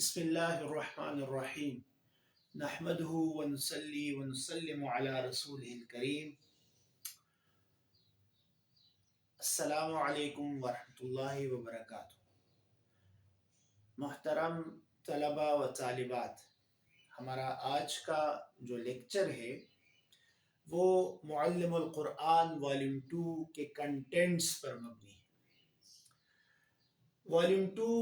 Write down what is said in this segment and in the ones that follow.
بسم اللہ الرحمن الرحیم نحمده ونصلی ونسلم علی رسوله الکریم السلام علیکم ورحمۃ اللہ وبرکاتہ۔ محترم طلبہ و طالبات، ہمارا آج کا جو لیکچر ہے وہ معلم القرآن والیوم 2 کے کنٹینٹس پر مبنی ہے۔ والیوم 2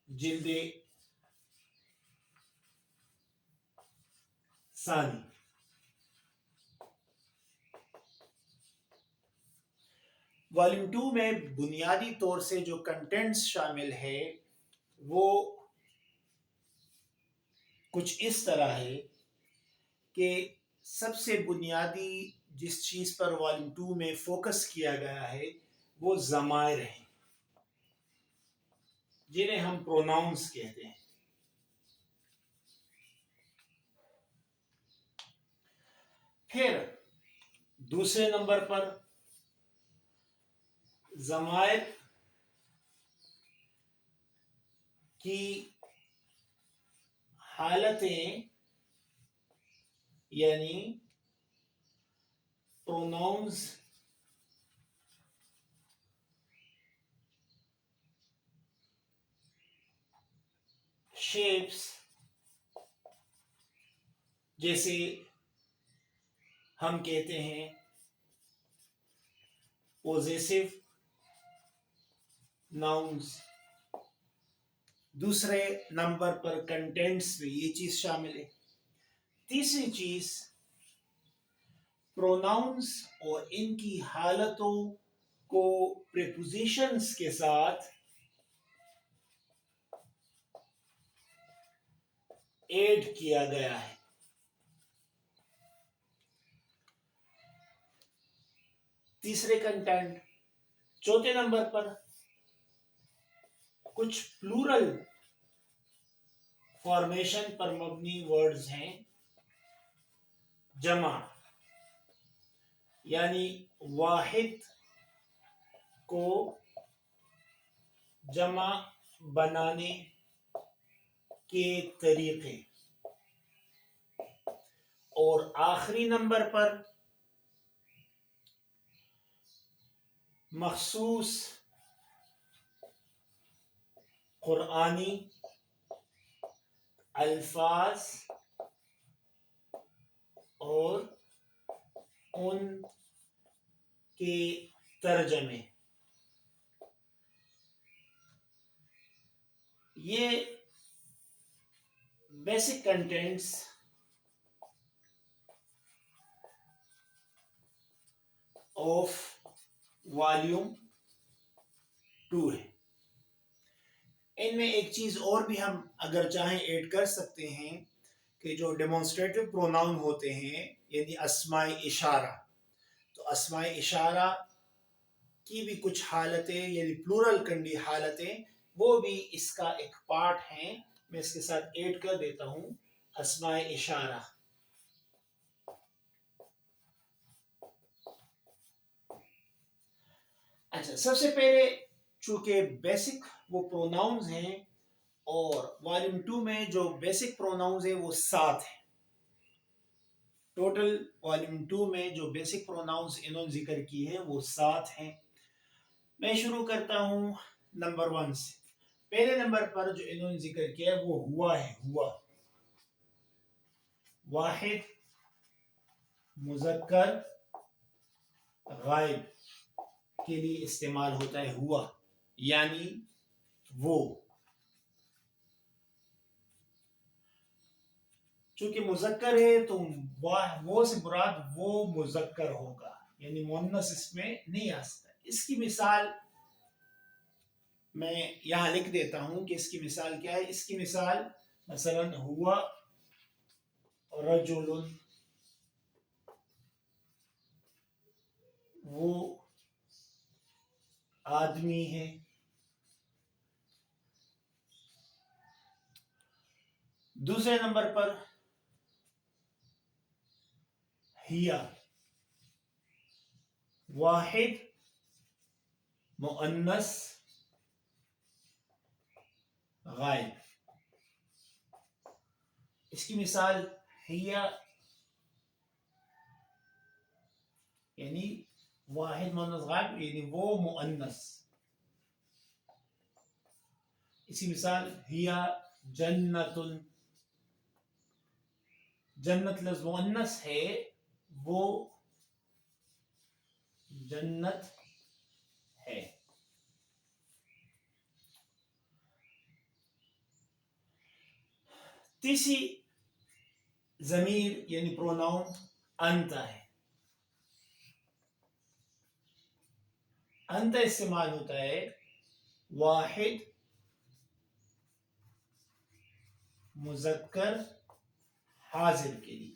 جلد ثانی والیوم 2 میں بنیادی طور سے جو کنٹینٹس شامل ہے وہ کچھ اس طرح ہے کہ سب سے بنیادی جس چیز پر والیوم 2 میں فوکس کیا گیا ہے وہ ضمائر ہیں، جنہیں ہم پروناؤنس کہتے ہیں۔ پھر دوسرے نمبر پر ضمائر کی حالتیں یعنی پروناؤنز شیپس، جیسے ہم کہتے ہیں پوزیسو ناؤنز۔ دوسرے نمبر پر کنٹینٹس میں یہ چیز شامل ہے۔ تیسری چیز پروناؤنز اور ان کی حالتوں کو پریپوزیشنز کے ساتھ ایڈ کیا گیا ہے۔ تیسرے کنٹینٹ۔ چوتھے نمبر پر کچھ پلورل فارمیشن پر مبنی ورڈز ہیں، جمع یعنی واحد کو جمع بنانے کے طریقے۔ اور آخری نمبر پر مخصوص قرآنی الفاظ اور ان کے ترجمے۔ یہ بیسک کنٹینٹس آف والیوم 2 ہے۔ ان میں ایک چیز اور بھی ہم اگر چاہیں ایڈ کر سکتے ہیں کہ جو ڈیمونسٹریٹو پروناؤن ہوتے ہیں یعنی اسماء اشارہ، تو اسماء اشارہ کی بھی کچھ حالتیں یعنی پلورل کنڈی حالتیں وہ بھی اس کا ایک پارٹ ہیں۔ میں اس کے ساتھ ایڈ کر دیتا ہوں اسماء اشارہ۔ اچھا، سب سے پہلے چونکہ بیسک وہ پروناؤنز ہیں اور والیوم 2 میں جو بیسک پروناؤنز ہیں وہ 7 ہیں۔ ٹوٹل والیوم 2 میں جو بیسک پروناؤنز انہوں نے ذکر کی ہے وہ 7 ہیں۔ میں شروع کرتا ہوں نمبر 1 سے۔ پہلے نمبر پر جو انہوں نے ذکر کیا ہے وہ ہوا ہے۔ ہوا واحد مذکر غائب کے لیے استعمال ہوتا ہے ہوا، یعنی وہ۔ چونکہ مذکر ہے تو وہ سے مراد وہ مذکر ہوگا، یعنی مؤنث اس میں نہیں آ سکتا۔ اس کی مثال میں یہاں لکھ دیتا ہوں کہ اس کی مثال کیا ہے۔ اس کی مثال مثلا ہوا رجل، وہ آدمی ہے۔ دوسرے نمبر پر ہیا واحد مؤنث غائب. اس کی مثال ہیا یعنی واحد مؤنث غائب یعنی وہ مؤنث. اسی مثال ہیا جنت. جنت لفظ مؤنث ہے وہ جنت ہے. تیسری ضمیر یعنی پروناؤن انت ہے. انت استعمال ہوتا ہے واحد مذکر حاضر کے لیے،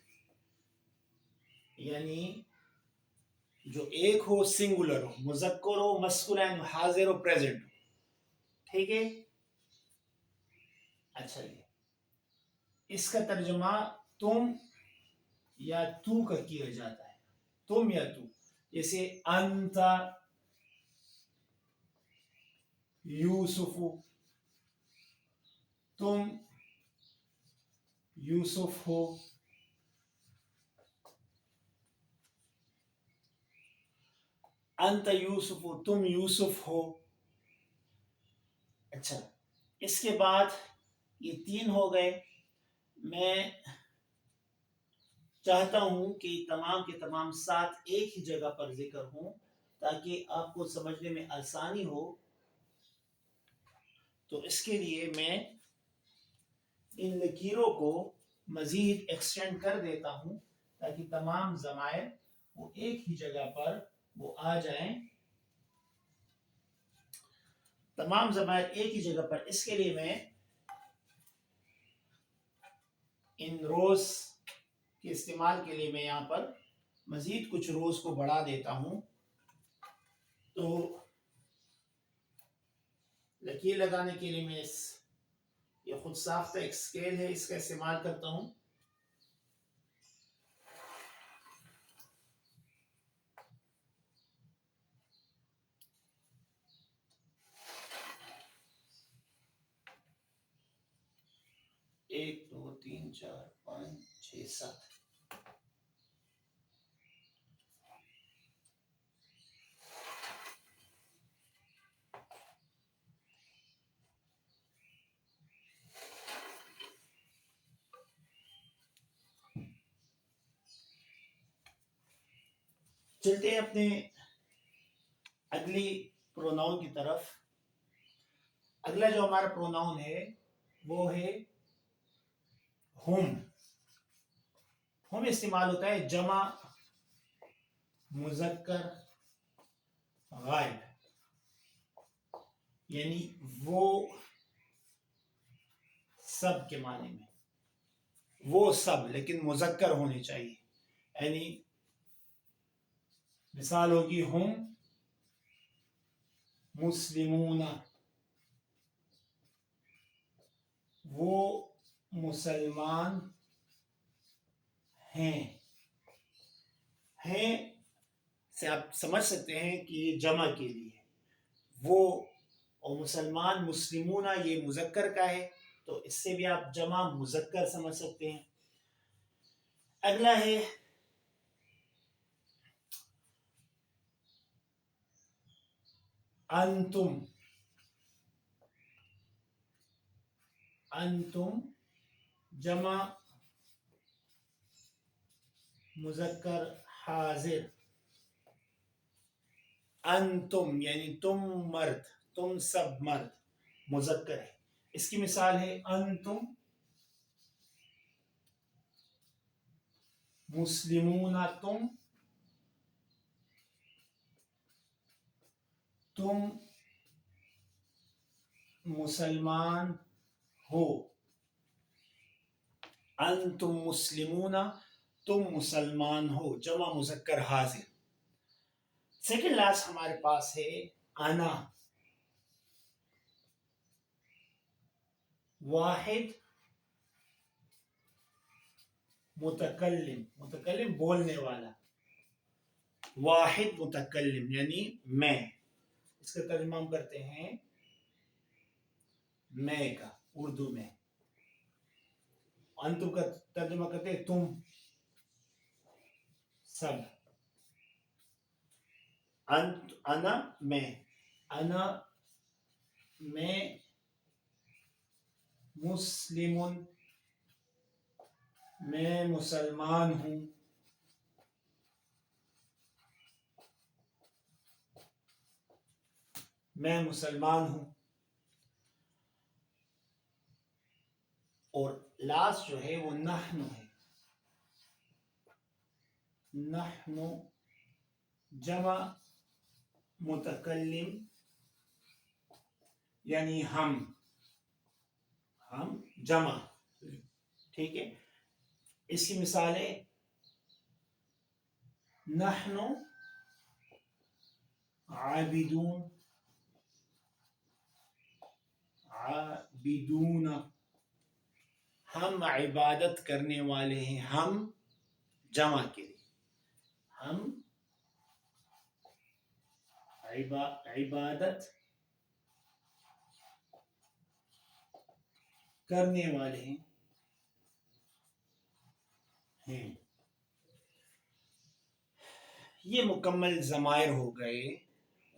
یعنی جو ایک ہو سنگولر ہو، مذکر ہو، مسکولین، حاضر ہو، پریزنٹ ہو. ٹھیک ہے. اچھا جی، اس کا ترجمہ تم یا تو کا کیا جاتا ہے. تم یا تو، جیسے انت یوسف، تم یوسف ہو. انت یوسف ہو، تم یوسف ہو. اچھا، اس کے بعد یہ 3 ہو گئے. میں چاہتا ہوں کہ تمام کے تمام 7 ایک ہی جگہ پر ذکر ہوں تاکہ آپ کو سمجھنے میں آسانی ہو. تو اس کے لیے میں ان لکیروں کو مزید ایکسٹینڈ کر دیتا ہوں تاکہ تمام ضمائر وہ ایک ہی جگہ پر وہ آ جائیں. تمام ضمائر ایک ہی جگہ پر. اس کے لیے میں ان روز کے استعمال کے لیے میں یہاں پر مزید کچھ روز کو بڑھا دیتا ہوں. تو لکیر لگانے کے لیے میں یہ خود ساختہ ایک اسکیل ہے، اس کا استعمال کرتا ہوں. ایک 2 3 4 5 6 7. چلتے ہیں اپنے اگلی پروناؤن کی طرف. اگلا جو ہمارا پروناؤن ہے وہ ہے ہم. ہم استعمال ہوتا ہے جمع مذکر غائب، یعنی وہ سب کے معنی میں. وہ سب لیکن مذکر ہونے چاہیے. یعنی مثال ہوگی ہم مسلمون، وہ مسلمان ہیں. ہیں سے آپ سمجھ سکتے ہیں کہ یہ جمع کے لیے وہ، اور مسلمان مسلمون یہ مذکر کا ہے تو اس سے بھی آپ جمع مذکر سمجھ سکتے ہیں. اگلا ہے انتم. انتم جمع مذکر حاضر. انتم یعنی تم مرد، تم سب مرد، مذکر ہے. اس کی مثال ہے انتم مسلمون، تم مسلمان ہو. انتم مسلمون، تم مسلمان ہو، جمع مذکر حاضر. سیکنڈ لاسٹ ہمارے پاس ہے انا. واحد متکلم، متکلم بولنے والا. واحد متکلم یعنی میں. اس کا ترجمہ ہم کرتے ہیں میں کا. اردو میں. انتم کا ترجمہ کرتے ہیں تم سب. انت انا میں. انا میں مسلم میں مسلمان ہوں. میں مسلمان ہوں. اور لاسٹ جو ہے وہ نحن ہے. نحن جمع متکلم یعنی ہم جمع. ٹھیک ہے. اس کی مثالیں نحن عابدون. عابدون ہم عبادت کرنے والے ہیں. ہم جمع کے لیے ہم عبادت کرنے والے ہیں. یہ مکمل ضمائر ہو گئے.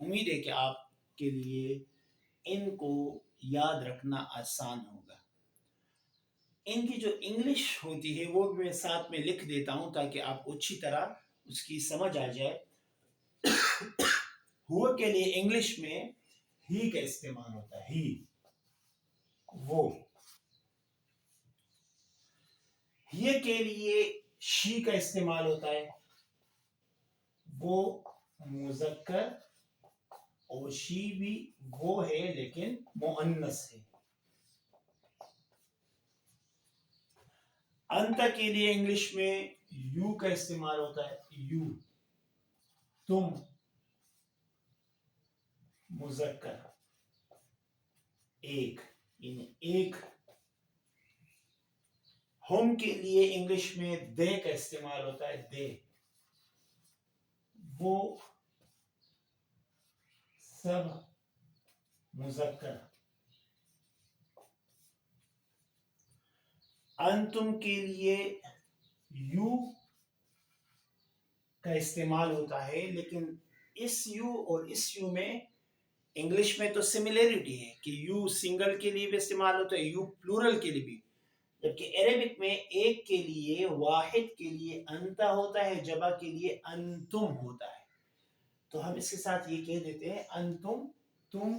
امید ہے کہ آپ کے لیے ان کو یاد رکھنا آسان ہوگا. ان کی جو انگلش ہوتی ہے وہ میں ساتھ میں لکھ دیتا ہوں تاکہ آپ کو اچھی طرح اس کی سمجھ آ جائے. ہو کے لیے انگلش میں ہی کا استعمال ہوتا ہے. ہی وہ. یہ کے لیے شی کا استعمال ہوتا ہے. وہ مذکر اور شی بھی وہ ہے لیکن مؤنث ہے. انت کے لیے انگلش میں یو کا استعمال ہوتا ہے. یو تم مذکر ایک یعنی ایک. ہم کے لیے انگلش میں دے کا استعمال ہوتا ہے. دے وہ سب مذکر. انتم کے لیے یو کا استعمال ہوتا ہے لیکن اس یو اور اس یو میں انگلش میں تو سملیرٹی ہے کہ یو سنگل کے لیے بھی استعمال ہوتا ہے, یو پلورل کے لیے بھی, جبکہ عربک میں ایک کے لیے واحد کے لیے انتا ہوتا ہے, جمع کے لیے انتم ہوتا ہے. تو ہم اس کے ساتھ یہ کہہ دیتے ہیں انتم تم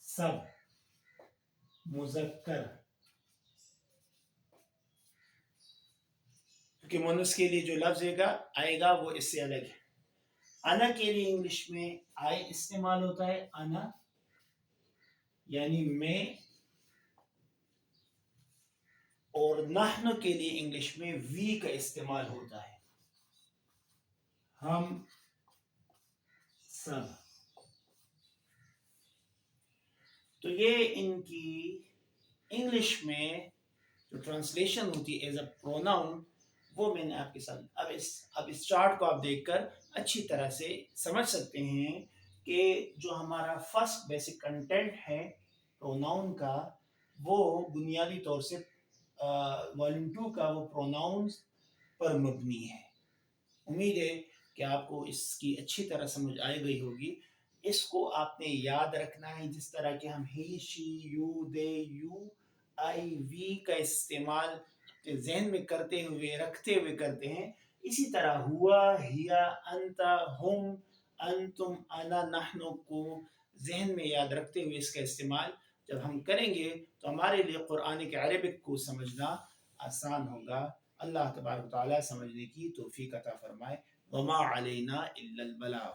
سب مذکر, کیونکہ مؤنث کے لیے جو لفظ آئے گا وہ اس سے الگ ہے. انا کے لیے انگلش میں آئی استعمال ہوتا ہے. انا یعنی میں. اور نحن کے لیے انگلش میں وی کا استعمال ہوتا ہے. ہم سب. تو یہ ان کی انگلش میں جو ٹرانسلیشن ہوتی ہے ایز اے پروناؤن وہ میں نے آپ کے ساتھ اب اس چارٹ کو آپ دیکھ کر اچھی طرح سے سمجھ سکتے ہیں کہ جو ہمارا فرسٹ بیسک کنٹینٹ ہے پروناؤن کا وہ بنیادی طور سے والیوم 2 کا وہ پروناؤنز پر مبنی ہے. امید ہے کہ آپ کو اس کی اچھی طرح سمجھ آئی گئی ہوگی. اس کو آپ نے یاد رکھنا ہے جس طرح کہ ہم ہی شی یو دے یو آئی وی کا استعمال ذہن میں رکھتے ہوئے کرتے ہیں. اسی طرح ہوا ہیا انتا ہم انتم انا نحن کو ذہن میں یاد رکھتے ہوئے اس کا استعمال جب ہم کریں گے تو ہمارے لیے قرآن کے عربک کو سمجھنا آسان ہوگا. اللہ تبارک و تعالی سمجھنے کی توفیق عطا فرمائے. وما علینا الا البلاغ.